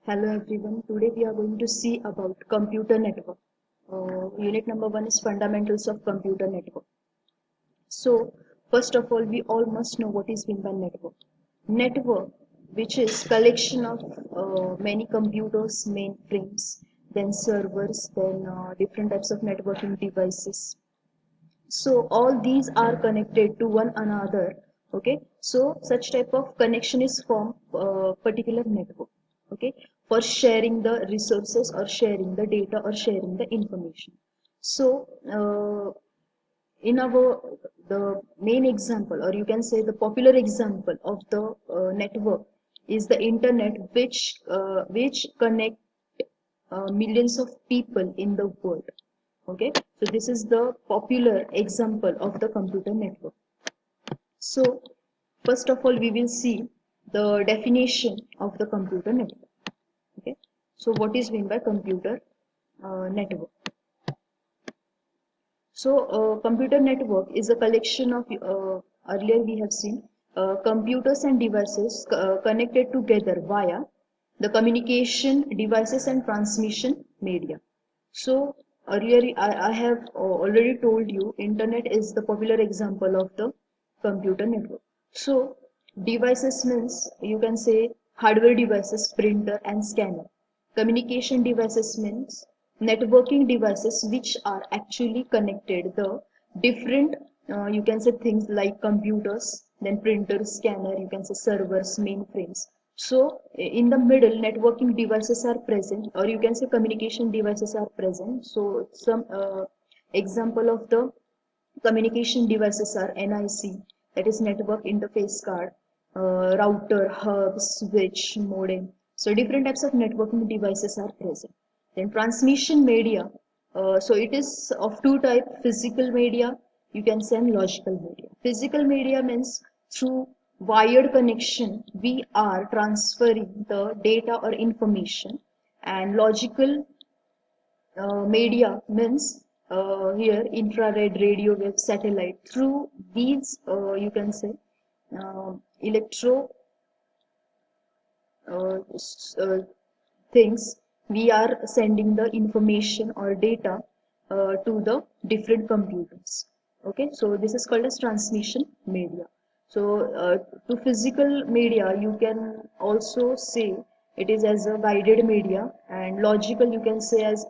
Hello everyone. Today we are going to see about computer network. Unit number 1 is fundamentals of computer network. So first of all, we all must know what is meant by network. Network, which is collection of many computers, mainframes, then servers, then different types of networking devices. So all these are connected to one another. Okay, so such type of connection is formed particular network. Okay, for sharing the resources or sharing the data or sharing the information. So in our the main example, or you can say the popular example of the network is the internet, which connect millions of people in the world. Okay, so this is the popular example of the computer network. So first of all, we will see the definition of the computer network. Okay, so what is meant by computer network? So computer network is a collection of earlier we have seen computers and devices connected together via the communication devices and transmission media. So earlier I have already told you internet is the popular example of the computer network. So devices means you can say hardware devices, printer and scanner. Communication devices means networking devices which are actually connected. The different you can say things like computers, then printers, scanner, you can say servers, mainframes. So in the middle, networking devices are present, or you can say communication devices are present. So some example of the communication devices are NIC, that is network interface card, router, hub, switch, modem. So different types of networking devices are present. Then transmission media. So it is of two types: physical media, you can say, and logical media. Physical media means through wired connection we are transferring the data or information, and logical media means here infrared, radio wave, satellite. Through these you can say electro things, we are sending the information or data to the different computers. Okay, so this is called as transmission media. So to physical media you can also say it is as a guided media, and logical you can say as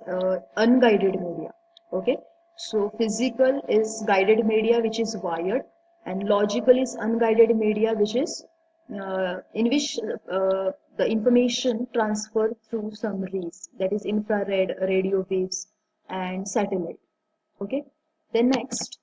unguided media. Okay, so physical is guided media which is wired, and logical is unguided media which is in which the information transferred through some rays, that is infrared, radio waves and satellite. Okay, then next,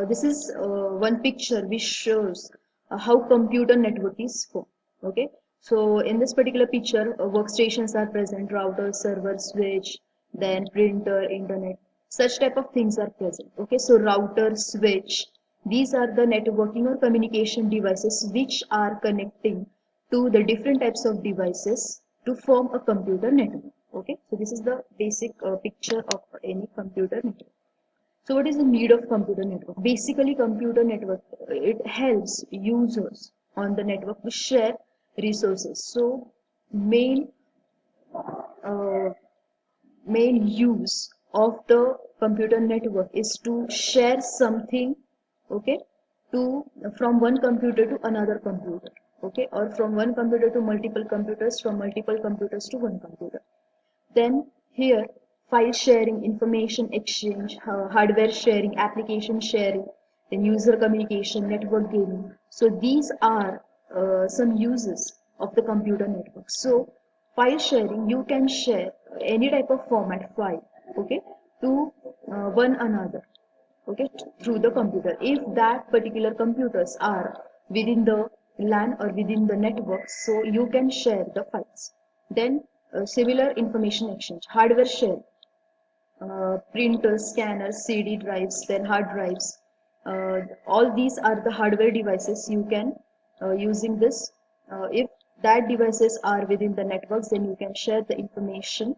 this is one picture which shows how computer network is formed. Okay, so in this particular picture workstations are present, router, server, switch, then printer, internet, such type of things are present. Okay, so router, switch, these are the networking or communication devices which are connecting to the different types of devices to form a computer network. Okay, so this is the basic picture of any computer network. So what is the need of computer network? Basically, computer network, it helps users on the network to share resources. So main uh, main use of the computer network is to share something, okay, to from one computer to another computer, okay, or from one computer to multiple computers, from multiple computers to one computer. Then here, file sharing, information exchange, hardware sharing, application sharing, then user communication, network gaming. So these are some uses of the computer network. So file sharing, you can share any type of format file, okay, to one another, okay, through the computer. If that particular computers are within the LAN or within the network, so you can share the files. Then similar information exchange, hardware share, printers, scanners, CD drives, then hard drives. All these are the hardware devices you can using this. If that devices are within the networks, then you can share the information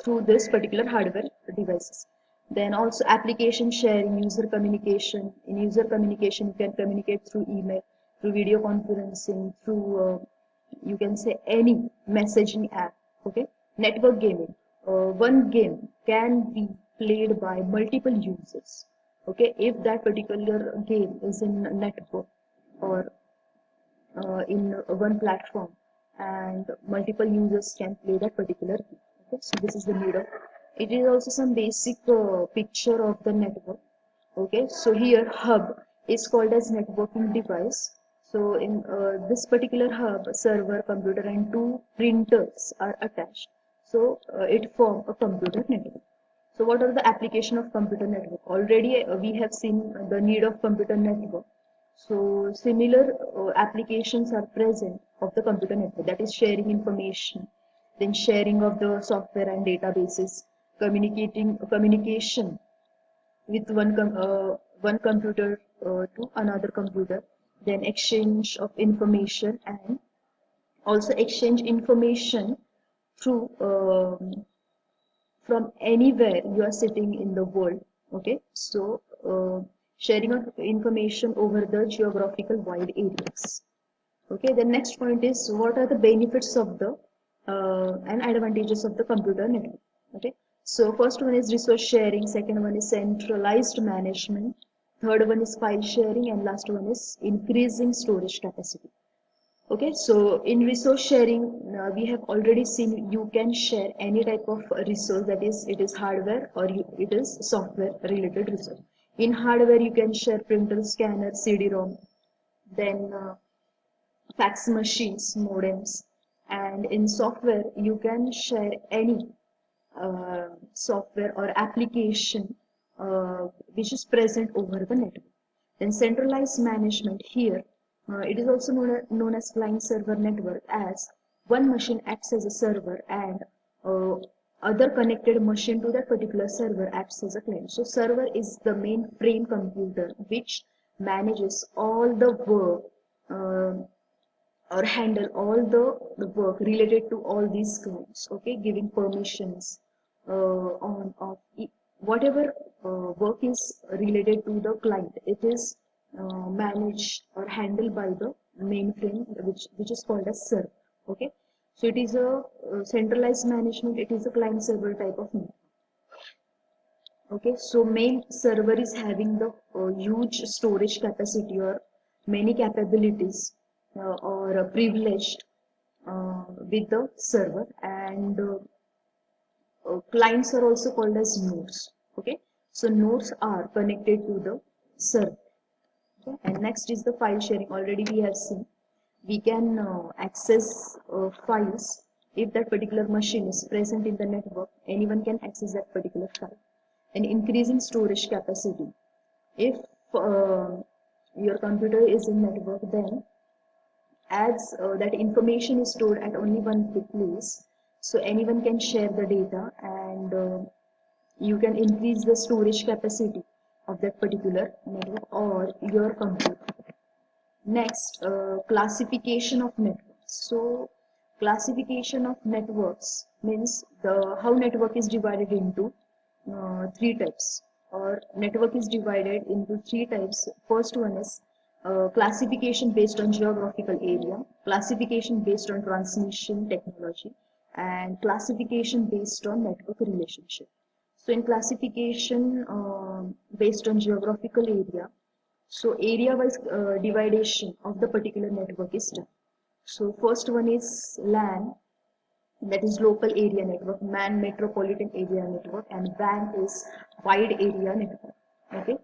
through this particular hardware devices. Then also application sharing, user communication. In user communication, you can communicate through email, through video conferencing, through you can say any messaging app. Okay, network gaming. One game can be played by multiple users. Okay, if that particular game is in a network or in one platform, and multiple users can play that particular game. Okay, so this is the middle. It is also some basic picture of the network. Okay, so here hub is called as networking device. So in this particular hub, server, computer, and two printers are attached. So it forms a computer network. So what are the application of computer network? Already we have seen the need of computer network. So similar applications are present of the computer network, that is sharing information, then sharing of the software and databases, communication with one computer to another computer, then exchange of information, and also exchange information through from anywhere you are sitting in the world. Okay, so sharing of information over the geographical wide areas. Okay, the next point is what are the benefits of the and advantages of the computer network. Okay, so first one is resource sharing, second one is centralized management, third one is file sharing, and last one is increasing storage capacity. Okay, so in resource sharing, we have already seen you can share any type of resource, that is, it is hardware or it is software related resource. In hardware, you can share printer, scanner, CD-ROM, then fax machines, modems, and in software, you can share any software or application which is present over the network. Then centralized management here, it is also known as client server network, as one machine acts as a server and uh, other connected machine to that particular server acts as a client. So server is the main frame computer which manages all the work or handle all the work related to all these clients. Okay, giving permissions on of whatever work is related to the client, it is managed or handled by the mainframe, which is called as server. Okay, so it is a centralized management, it is a client server type of network. Okay, so main server is having the huge storage capacity or many capabilities or privileged with the server, and clients are also called as nodes. Okay, so nodes are connected to the server. Okay? And next is the file sharing. Already we have seen we can access files. If that particular machine is present in the network, anyone can access that particular file. And increasing storage capacity. If your computer is in network, then as that information is stored at only one place, so anyone can share the data, and you can increase the storage capacity of that particular network or your computer. Next, classification of networks. So classification of networks means the how network is divided into three types, or network is divided into three types. First one is classification based on geographical area, classification based on transmission technology, and classification based on network relationship. So in classification based on geographical area, so area-wise dividation of the particular network is done. So first one is LAN, that is local area network, MAN metropolitan area network, and WAN is wide area network. Okay.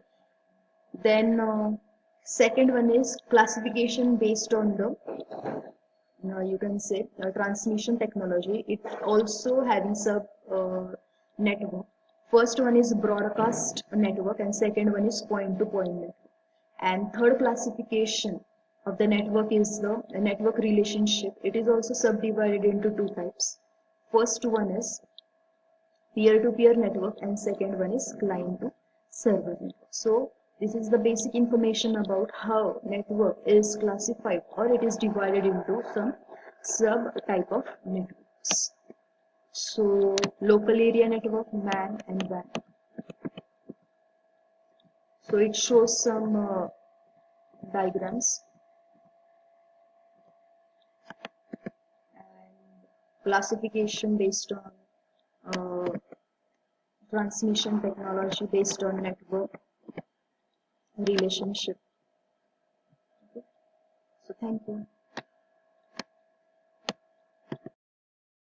Then second one is classification based on the you can say transmission technology. It also having sub network. First one is broadcast network, and second one is point-to-point network. And third classification of the network is the network relationship. It is also subdivided into two types. First one is peer-to-peer network, and second one is client-to-server network. So this is the basic information about how network is classified, or it is divided into some sub type of networks. So local area network, MAN and WAN. So it shows some diagrams. classification based on transmission technology based on network relationship. Okay. So thank you.